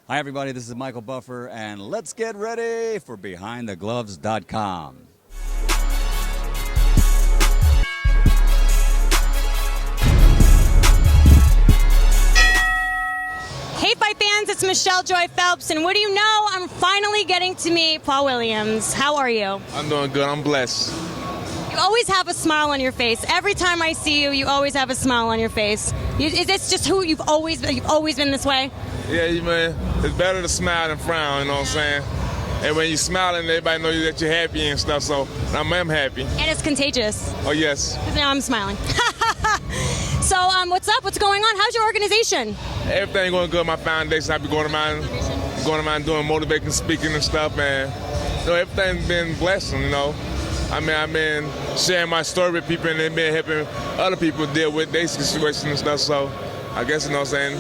Hi, everybody. This is Michael Buffer, and let's get ready for BehindTheGloves.com. Hey, fight fans, it's Michelle Joy Phelps, and what do you know? I'm finally getting to meet Paul Williams. How are you? I'm doing good. I'm blessed. You always have a smile on your face. Every time I see you, you always have a smile on your face. Is this just who you've always been this way? Yeah, man. It's better to smile than frown, you know what I'm saying? And when you're smiling, everybody knows that you're happy and stuff, so I'm happy. And it's contagious. Oh, yes. Because now I'm smiling. So, what's up? What's going on? How's your organization? Everything going good. My foundation, I be going around doing motivating, speaking and stuff, man. You know, everything's been blessing, you know. I mean, I've been sharing my story with people and then been helping other people deal with their situation and stuff, so I guess, you know what I'm saying,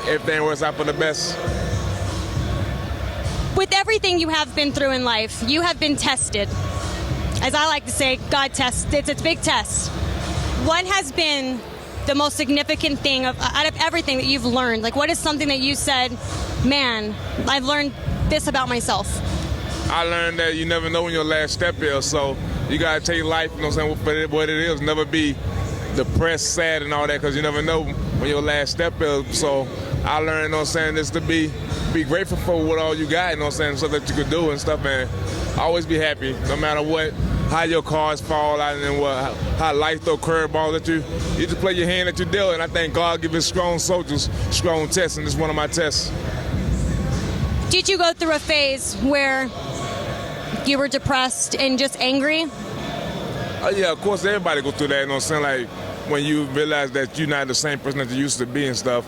everything works out for the best. With everything you have been through in life, you have been tested. As I like to say, God tests. It's a big test. What has been the most significant thing out of everything that you've learned? Like, what is something that you said, man, I've learned this about myself? I learned that you never know when your last step is, so you gotta take life, you know what I'm saying, for what it is. Never be depressed, sad, and all that, because you never know when your last step is. So I learned, you know what I'm saying, just to be grateful for what all you got, you know what I'm saying, so that you could do and stuff, man. Always be happy, no matter what, how your cards fall out and how life throw curveballs at you. You just play your hand that you deal, and I think God gives his strong soldiers strong tests, and this is one of my tests. Did you go through a phase where you were depressed and just angry? Yeah, of course, everybody go through that, you know what I'm saying, like when you realize that you're not the same person that you used to be and stuff.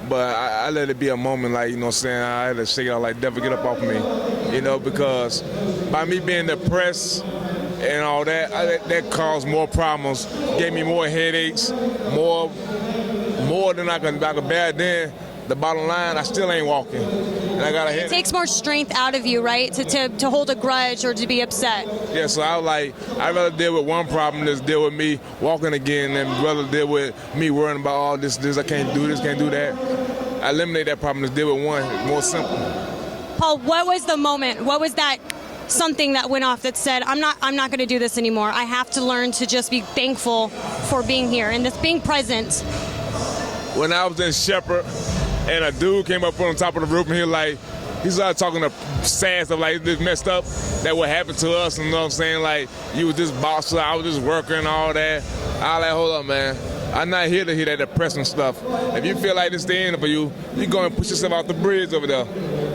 But I let it be a moment, like, you know what I'm saying, I had to shake it out, like, devil, get up off me, you know, because by me being depressed and all that, that caused more problems, gave me more headaches, more than I could bear. Then the bottom line, I still ain't walking. And I got a headache. It takes more strength out of you, right, to hold a grudge or to be upset. Yeah, so I'd rather deal with one problem than deal with me walking again and rather deal with me worrying about all this, I can't do this, can't do that. I eliminate that problem, just deal with one. It's more simple. Paul, what was the moment? What was that something that went off that said, I'm not going to do this anymore. I have to learn to just be thankful for being here and this being present. When I was in Shepherd, and a dude came up on top of the roof and he started talking to sad stuff, like this messed up, that what happened to us, and you know what I'm saying, like you was just boss, I was just working and all that. I was like, hold up, man. I'm not here to hear that depressing stuff. If you feel like this is the end for you, you go and push yourself off the bridge over there.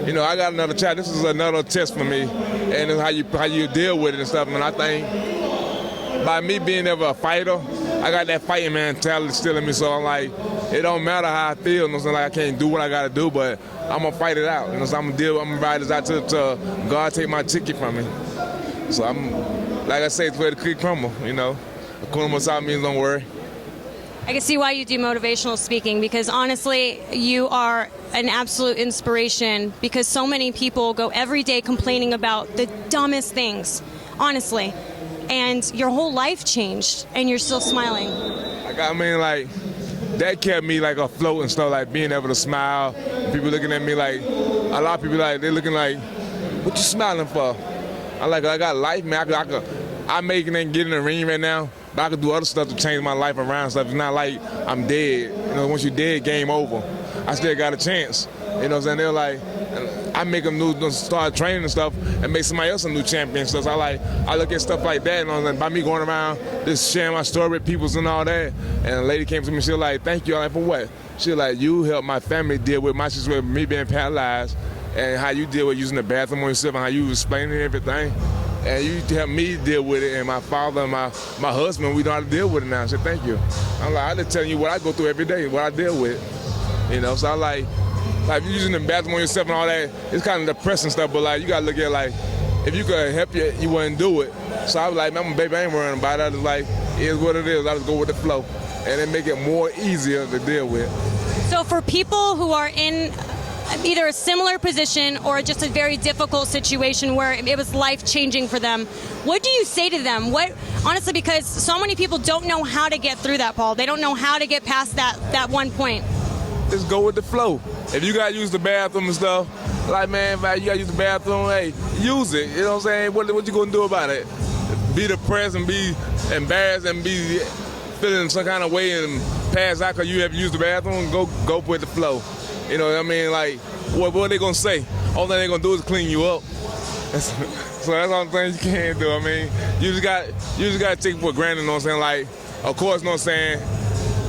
You know, I got another child. This is another test for me, and it's how you deal with it and stuff. And I think by me being ever a fighter, I got that fighting mentality still in me. So I'm like, it don't matter how I feel. You know, like I can't do what I gotta do, but I'm gonna fight it out. You know, so I'm gonna ride this out till God take my ticket from me. So I'm, like I say, it's where the cookie crumble. You know, Hakuna Matata means don't worry. I can see why you do motivational speaking, because honestly, you are an absolute inspiration, because so many people go every day complaining about the dumbest things, honestly, and your whole life changed and you're still smiling. I mean, like, that kept me like afloat and stuff, like being able to smile. People looking at me like, a lot of people like, they're looking like, what you smiling for? I got life, man. I make it and get in the ring right now, but I could do other stuff to change my life around stuff. It's not like I'm dead. You know, once you're dead, game over. I still got a chance. You know what I'm saying? They're like, I make them start training and stuff and make somebody else a new champion and stuff. So I look at stuff like that, and by me going around just sharing my story with people and all that. And a lady came to me, she was like, thank you. I'm like, for what? She was like, you helped my family deal with my situation, me being paralyzed, and how you deal with using the bathroom on yourself and how you explaining everything. And you help me deal with it, and my father and my husband, we know how to deal with it now. I said, thank you. I'm like, I'm just telling you what I go through every day, what I deal with. You know, so I like you using the bathroom on yourself and all that, it's kind of depressing stuff, but like you gotta look at like, if you could help you wouldn't do it. So I was like, man, baby, I ain't worrying about it. I was like, it is what it is. I just go with the flow. And it make it more easier to deal with. So for people who are in either a similar position or just a very difficult situation where it was life-changing for them, what do you say to them? Honestly, because so many people don't know how to get through that, Paul. They don't know how to get past that one point. just go with the flow. If you gotta use the bathroom and stuff, like, man, if you gotta use the bathroom, hey, use it. You know what I'm saying? What you gonna do about it? Be depressed and be embarrassed and be feeling some kind of way and pass out because you have used the bathroom? Go with the flow. You know what I mean? Like, what are they gonna say? All thing they're gonna do is clean you up. So that's all the things you can't do. I mean, you just got to take it for granted, you know what I'm saying? Like, of course, you know what I'm saying,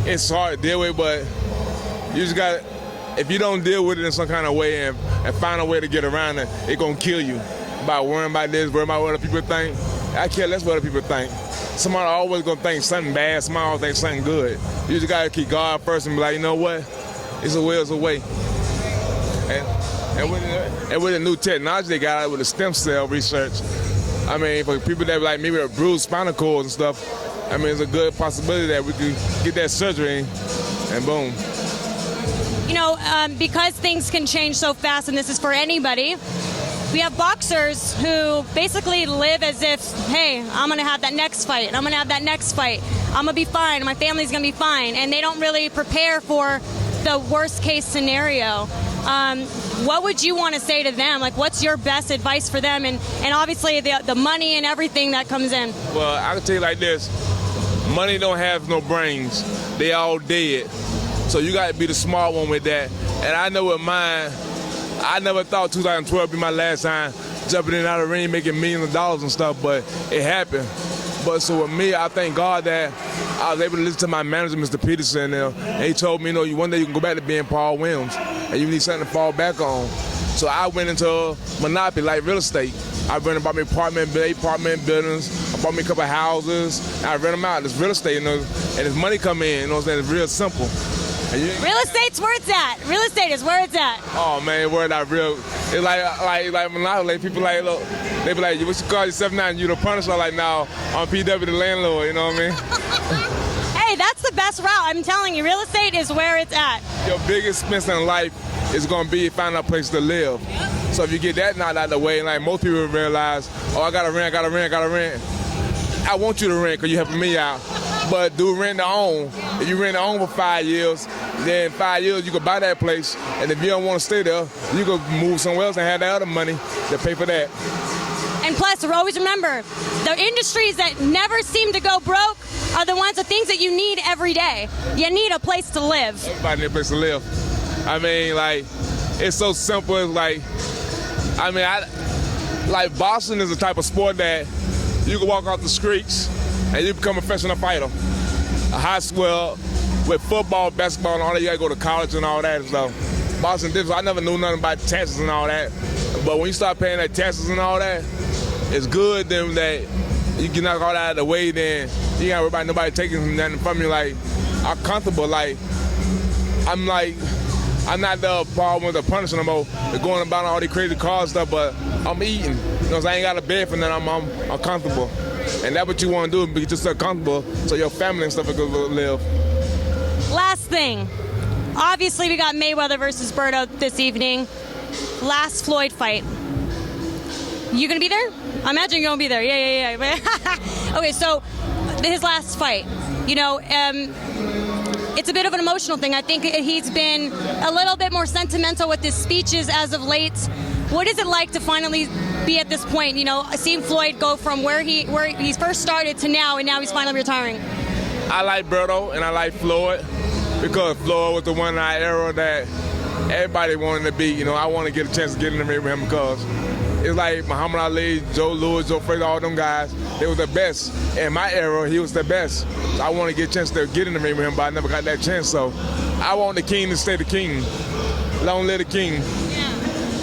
it's hard to deal with, but you just got to, if you don't deal with it in some kind of way and find a way to get around it, it's going to kill you. By worrying about this, worrying about what other people think. I care less what other people think. Somebody always going to think something bad, somebody always think something good. You just got to keep God first and be like, you know what? It's a will, it's a way. And with the new technology they got out with the stem cell research, I mean, for people that like maybe a bruised spinal cords and stuff, I mean, it's a good possibility that we could get that surgery and boom. You know, because things can change so fast, and this is for anybody, we have boxers who basically live as if, hey, I'm going to have that next fight, I'm going to have that next fight, I'm going to be fine, my family's going to be fine, and they don't really prepare for the worst case scenario. What would you want to say to them? Like, what's your best advice for them? And obviously the money and everything that comes in. Well, I can tell you like this. Money don't have no brains. They all dead. So you got to be the smart one with that. And I know with mine, I never thought 2012 would be my last time jumping in and out of the ring, making millions of dollars and stuff, but it happened. But so with me, I thank God that I was able to listen to my manager, Mr. Peterson, and he told me, you know, one day you can go back to being Paul Williams, and you need something to fall back on. So I went into monopoly, like real estate. I rented about me apartment buildings, I bought me a couple of houses, and I rent them out. It's real estate, you know, and it's money come in, you know what I'm saying? It's real simple. Real estate's where it's at. Real estate is where it's at. Oh man, where that real? It's like monopoly. People like, look, they be like, what you call yourself now? You the Punisher? Like, now I'm PW the landlord. You know what I mean? Hey, that's the best route. I'm telling you, real estate is where it's at. Your biggest expense in life is gonna be finding a place to live. So if you get that knocked out of the way, and like most people realize, oh, I gotta rent. I want you to rent because you're helping me out. But do rent to own. If you rent to own for 5 years, then 5 years you can buy that place. And if you don't want to stay there, you can move somewhere else and have that other money to pay for that. And plus, always remember, the industries that never seem to go broke are the ones, the things that you need every day. You need a place to live. Everybody need a place to live. I mean, like, it's so simple. It's like, I mean, like boxing is a type of sport that you can walk off the streets and you become a professional fighter. A high school with football, basketball, and all that, you gotta go to college and all that and stuff. Boxing different. I never knew nothing about taxes and all that. But when you start paying that taxes and all that, it's good then that you get knocked all that out of the way, then you ain't worry about nobody taking nothing from you. Like, I'm comfortable. Like, I'm not the problem with the Punisher no more. They're going about all these crazy car stuff, but I'm eating. You know, so I ain't got a bed for nothing. I'm comfortable. And that's what you want to do, be just so comfortable so your family and stuff can live. Last thing. Obviously, we got Mayweather versus Berto this evening. Last Floyd fight. You gonna be there? I imagine you're gonna be there. Yeah. Okay, so his last fight. You know, it's a bit of an emotional thing. I think he's been a little bit more sentimental with his speeches as of late. What is it like to finally be at this point, you know, seeing Floyd go from where he first started to now, and now he's finally retiring? I like Berto and I like Floyd because Floyd was the one in our era that everybody wanted to beat. You know, I want to get a chance to get in the ring with him because it's like Muhammad Ali, Joe Louis, Joe Frazier, all them guys, they was the best. In my era, he was the best. So I want to get a chance to get in the ring with him, but I never got that chance. So I want the king to stay the king. Long live the king. Yeah.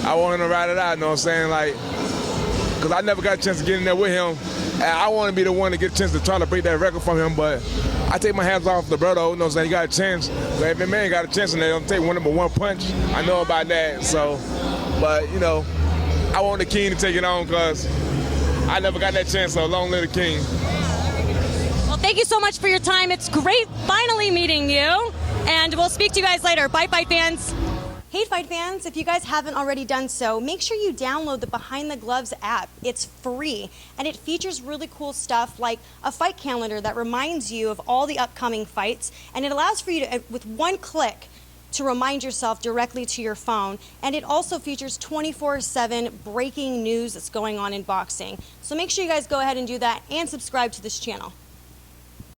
I want him to ride it out, you know what I'm saying? Like, because I never got a chance to get in there with him. And I want to be the one to get a chance to try to break that record from him, but I take my hands off the brother, you know what I'm saying? You got a chance. But every man got a chance, and they don't take one but one punch. I know about that, so. But, you know, I want the king to take it on because I never got that chance, so long live the king. Well, thank you so much for your time. It's great finally meeting you, and we'll speak to you guys later. Bye, fight fans. Hey, fight fans, if you guys haven't already done so, make sure you download the Behind the Gloves app. It's free, and it features really cool stuff like a fight calendar that reminds you of all the upcoming fights, and it allows for you to, with one click, to remind yourself directly to your phone. And it also features 24/7 breaking news that's going on in boxing. So make sure you guys go ahead and do that and subscribe to this channel.